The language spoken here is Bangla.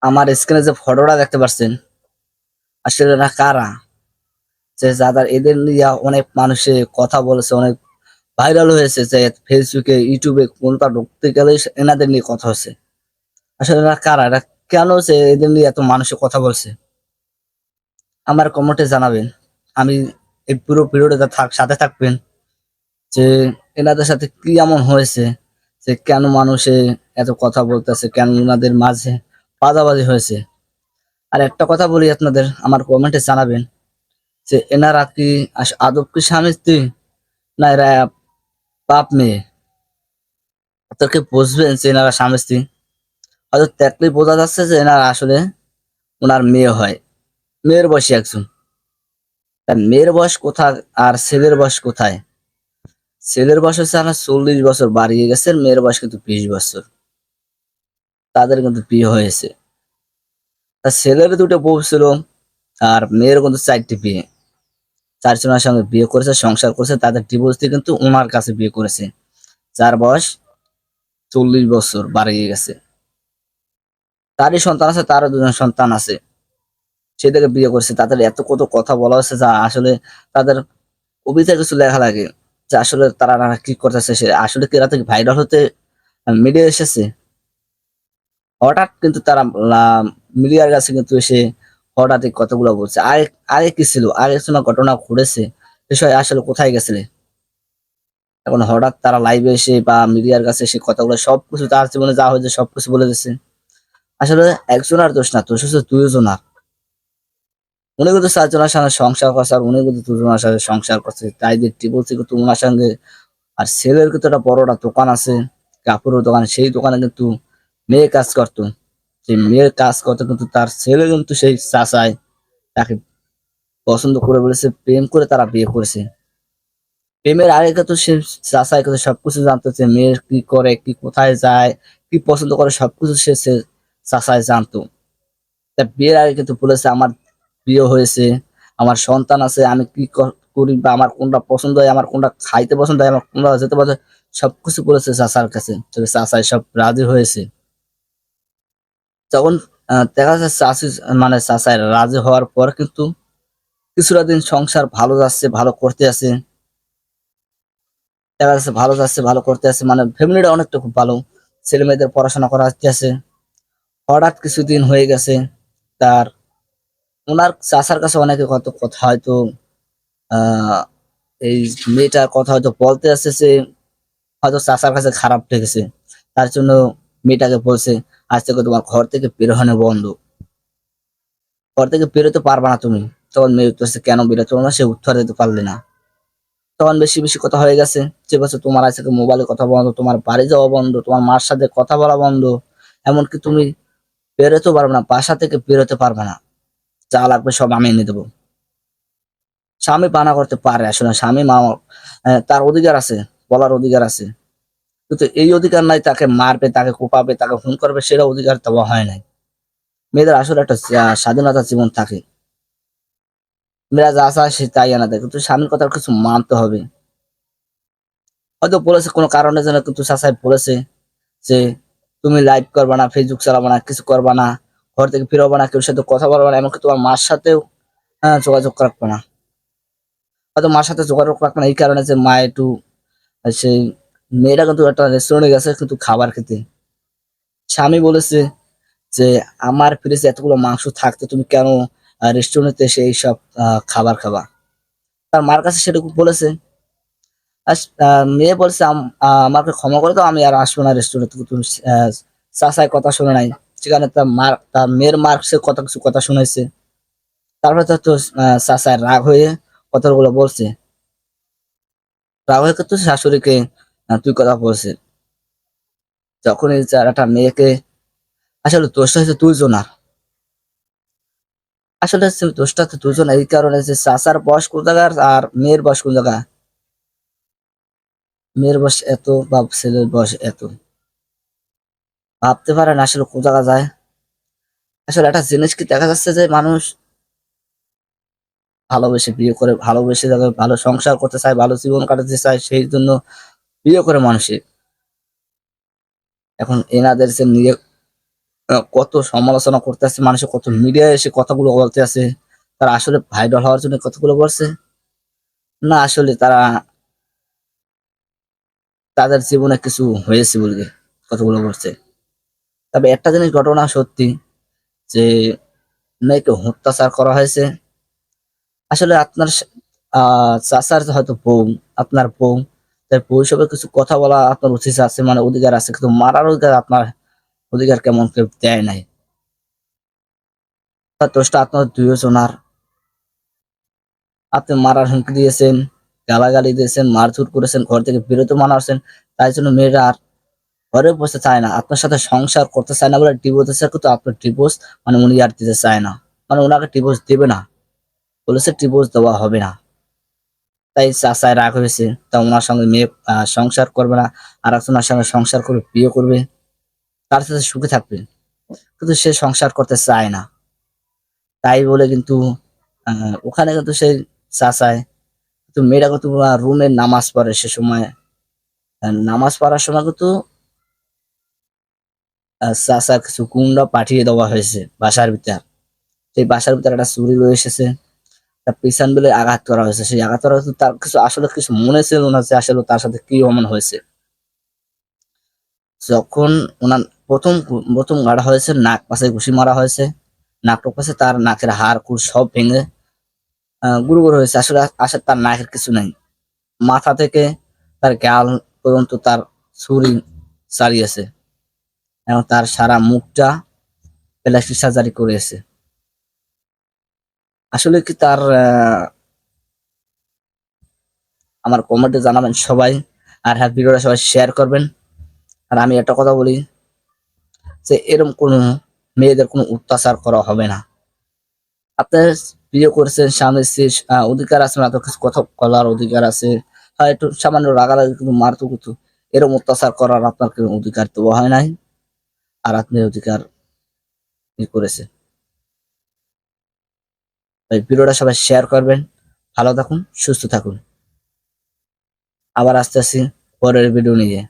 আমার স্ক্রিনে যে ফটোটা দেখতে পাচ্ছেন, আসলে এরা কারা? যে যারা এদের নিয়ে অনেক মানুষে কথা বলেছে, অনেক ভাইরাল হয়েছে যে ফেসবুকে, ইউটিউবে কোনটা ঢুকতে গেলেই এনাদের নিয়ে কথা হচ্ছে। আসলে এরা কারা? এরা কেন যে এদের নিয়ে এত মানুষে কথা বলছে? আমার কমেন্টে জানাবেন। আমি এই পুরো ভিডিওটাতে সাথে থাকবেন যে এনাদের সাথে কি এমন হয়েছে যে কেন মানুষে এত কথা বলতেছে, কেন উনাদের মাঝে বাজাবাজি হয়েছে। আর একটা কথা বলি আপনাদের, আমার কমেন্টে জানাবেন যে এনারা কি আদব কি স্বামী স্ত্রী, না এরা বাপ মেয়ে? তাদেরকে বুঝবেন যে এনারা স্বামী স্ত্রী। হয়তো দেখলেই বোঝা যাচ্ছে যে এনারা আসলে ওনার মেয়ে হয়, মেয়ের বয়সী একজন। তা মেয়ের বয়স কোথায় আর ছেলের বয়স কোথায়? ছেলের বয়স হচ্ছে আপনার 40 বছর বাড়িয়ে গেছে, মেয়ের বয়স কিন্তু 20 বছর। তাদের কিন্তু বিয়ে হয়েছে। তা ছেলের দুটো বউ ছিল, আর মেয়ের কিন্তু 4টি বিয়ে। 4 জনের সঙ্গে বিয়ে করেছে, সংসার করেছে, তাদের ডিভোর্স দিয়ে কিন্তু উনার কাছে বিয়ে করেছে, যার বয়স 40 বছর বাড়িয়ে গেছে। তারই সন্তান আছে, তারও 2 জন সন্তান আছে। সে থেকে বিয়ে করেছে। তাদের এত কত কথা বলা হচ্ছে যা আসলে তাদের কবিতায় কিছু লেখা লাগে যে আসলে তারা কি করতেছে, সে আসলে কি এরা থেকে ভাইরাল হতে মিডিয়া এসেছে। হঠাৎ কিন্তু তারা মিডিয়ার কাছে কিন্তু এসে হঠাৎ এই কথাগুলো বলছে। আগে আগে কি ছিল? আগে কোনো ঘটনা ঘটেছে, বিষয় আসলে কোথায় গেছিলে? এখন হঠাৎ তারা লাইভে এসে বা মিডিয়ার কাছে এসে কথাগুলো সবকিছু তার জীবনে যা হয়েছে সবকিছু বলে দিচ্ছে। আসলে একজনের দোষ না, দোষ হচ্ছে 2 জনার। উনি কিন্তু 4 জনের সঙ্গে সংসার করছে, আর উনি কিন্তু 2 জনের সাথে সংসার করছে। তাই দেখতে বলছি কিন্তু উনার সঙ্গে। আর ছেলের কিন্তু একটা বড় একটা দোকান আছে, কাপড়ের দোকান। সেই দোকানে কিন্তু মেয়ে কাজ করতো। সেই মেয়ের কাজ করতে কিন্তু তার ছেলে কিন্তু সেই চাচায় তাকে পছন্দ করে বলেছে, প্রেম করে তারা বিয়ে করেছে। প্রেমের আগে কিন্তু সে চাচাই কিন্তু সবকিছু জানতো যে মেয়ে কি করে, কি কোথায় যায়, কি পছন্দ করে সবকিছু সে চাচাই জানতো। তা বিয়ের আগে কিন্তু বলেছে আমার বিয়ে হয়েছে, আমার সন্তান আছে, আমি কি করি বা আমার কোনটা পছন্দ হয়, আমার কোনটা খাইতে পছন্দ হয়, আমার কোনটা যেতে পারে, সবকিছু বলেছে চাচার কাছে। তবে চাচাই সব রাজি হয়েছে। যখন দেখা যাচ্ছে মানে চাচাই রাজি হওয়ার পর কিন্তু কিছুটা দিন সংসার ভালো যাচ্ছে, ভালো করতে আছে। দেখা যাচ্ছে ভালো যাচ্ছে, ভালো করতে আছে, মানে ফ্যামিলিটা অনেকটা খুব ভালো। ছেলে-মেয়েদের পড়াশোনা করাচ্ছে। হঠাৎ কিছুদিন হয়ে গেছে, তার উনার চাচার কাছে অনেকে কত কথা হয়তো আ এই মেয়েটার কথা হয়তো বলতে আসতেছে, হয়তো চাচার কাছে খারাপ লেগেছে। তার জন্য মেয়েটাকে বলছে, "আজ থেকে তোমার ঘর থেকে বের হওয়া বন্ধ। ঘর থেকে বেরোতে পারবা না তুমি।" তখন মেয়ে বলতেছে, "কেন বেরোতে পারব না?" সে উত্তর দিতে পারল না। তখন বেশি কথা হয়ে গেছে। যে বলছে, "তোমার আজ থেকে মোবাইলে কথা বন্ধ, তোমার বাড়ি যাওয়া বন্ধ, তোমার মার সাথে কথা বলা বন্ধ। এমনকি তুমি বেরোতেও পারবে না, বাসা থেকে বেরোতে পারবে না। যা লাগবে সব আমি এনে দেব।" স্বামী মানা করতে পারে আসলে স্বামী তার অধিকার আছে, বলার অধিকার আছে। কিন্তু এই অধিকার নাই তাকে মারবে, তাকে কোপাবে, তাকে খুন করবে, সেটা অধিকার দেওয়া হয় নাই। মেয়েদের আসলে একটা স্বাধীনতার জীবন থাকে। মেয়েরা যা চায় সে তাই এনে দেয়। কিন্তু স্বামীর কথা কিছু মানতে হবে। হয়তো বলেছে কোনো কারণের জন্য কিন্তু চাচাই বলেছে যে, "তুমি লাইভ করবা না, ফেসবুক চালাবা না, কিছু করবা না, ঘর থেকে বের হবা না, কেউ সাথে কথা বলবা না, এমনকি তোমার মার সাথেও যোগাযোগ রাখবা না।" হয়তো মার সাথে যোগাযোগ রাখবে না এই কারণে যে মা একটু সেই মেয়েটা কিন্তু একটা রেস্টুরেন্টে গেছে কিন্তু খাবার খেতে। স্বামী বলেছে যে, "আমার ফ্রিজে এতগুলো মাংস থাকতে তুমি কেন রেস্টুরেন্টে এসে এইসব খাবার খাবা?" তার মার কাছে সেটুকু বলেছে। আস আ মেয়ে বলছে, আমাকে ক্ষমা করে দাও, আমি আর আসবো না রেস্টুরেন্টে।" কিন্তু চাচাই কথা শুনে নাই। সেখানে তার মেয়ের মার সে কত কিছু কথা শুনাইছে। তারপরে তো চাচাই রাগ হয়ে কথাগুলো বলছে। রাগ হয়ে কিন্তু শাশুড়িকে তুই কথা বলছে। যখন এই একটা মেয়েকে আসলে দোষটা হচ্ছে ২ জনার। আসলে হচ্ছে দোষটা তো ২ জনের, এই কারণে যে চাচার বয়স কোন জায়গার আর মেয়ের বয়স কোন জায়গা। মেয়ের বয়স এত বা ছেলের বয়স এত। ভাবতে পারেন আসলে কোন জায়গা যায়। আসলে একটা জিনিস কি দেখা যাচ্ছে যে মানুষ ভালোবেসে বিয়ে করে, ভালোবেসে যাবে, ভালো সংসার করতে চায়, ভালো জীবন কাটাতে চায়, সেই জন্য বিয়ে করে মানুষে। এখন এনাদের যে নিয়ে কত সমালোচনা করতেছে, মানুষের কত মিডিয়ায় এসে কথাগুলো বলতে আছে, তারা আসলে ভাইরাল হওয়ার জন্য কথাগুলো বলছে, না আসলে তারা তাদের জীবনে কিছু হয়েছে বলে কথাগুলো বলছে। তবে একটা জিনিস ঘটনা সত্যি, যে মেয়েকে অত্যাচার করা হয়েছে। আসলে আপনার চাচার হয়তো বউ, আপনার বউ, তাই বউ হিসেবে কিছু কথা বলা আপনার উচিত আছে, মানে অধিকার আছে, কিন্তু মারার অধিকার আপনার অধিকার কেমন কেউ দেয় নাই। তার দোষটা আপনার দুইজনার। আপনি মারার হুমকি দিয়েছেন, গালাগালি দিয়েছেন, মারধর করেছেন, ঘর থেকে বেরোতে মানা করছেন। তাই জন্য মেয়েরা আর ঘরে বসে চায় না, আপনার সাথে সংসার করতে চায় না বলে ডিভোর্স দিচ্ছে, কিন্তু আপনার ডিভোর্স মানে উনি আর দিতে চায় না, মানে ওনাকে ডিভোর্স দেবে না, বলেছে ডিভোর্স দেওয়া হবে না। তাই চাচায় রাগ হয়েছে, তা ওনার সঙ্গে মেয়ে সংসার করবে না, আর একজনের সঙ্গে সংসার করে বিয়ে করবে, তার সাথে সুখে থাকবে, কিন্তু সে সংসার করতে চায় না। তাই বলে কিন্তু ওখানে কিন্তু সেই চাচায়, কিন্তু মেয়েরা কিন্তু রুমে নামাজ পড়ে সে সময়, নামাজ পড়ার সময় কিন্তু চাচা কিছু গুন্ডা পাঠিয়ে দেওয়া হয়েছে বাসার ভিতর। সেই বাসার ভিতরে একটা চুরি রয়ে এসেছে, তার পিছন বলে আঘাত করা হয়েছে। সেই আঘাত করা হয়েছে, তার কিছু আসলে কিছু মনে ছিল না যে আসলে তার সাথে কি অমন হয়েছে। যখন ওনার প্রথম প্রথম গাড়া হয়েছে, নাক পাশে ঘুষি মারা হয়েছে, নাক পাশে তার নাকের হাড় কুড় সব ভেঙে গুঁড়ো গুঁড়ো হয়েছে। আসলে আসলে তার নাকের কিছু নাই, মাথা থেকে তার গাল পর্যন্ত তার ছুরি ছাড়িয়েছে, এবং তার সারা মুখটা প্লাস্টিক সার্জারি করেছে। আসলে কি তার আমার কমেন্টে জানাবেন সবাই, আর হ্যাঁ ভিডিওটা সবাই শেয়ার করবেন। আর আমি একটা কথা বলি, যে এরকম কোনো মেয়েদের কোনো অত্যাচার করা হবে না। আপনার বিয়ে করেছেন, স্বামী স্ত্রীর অধিকার আছে, না তো কিছু কথা বলার অধিকার আছে, হয় একটু সামান্য রাগারাগি কিন্তু মারতো, কিন্তু এরকম অত্যাচার করার আপনার কোনো অধিকার দেওয়া হয় নাই, আর আপনি অধিকার করেছে। তাই ভিডিওটা সবাই শেয়ার করবেন। ভালো থাকুন, সুস্থ থাকুন। আবার আসতেছি পরের ভিডিও নিয়ে।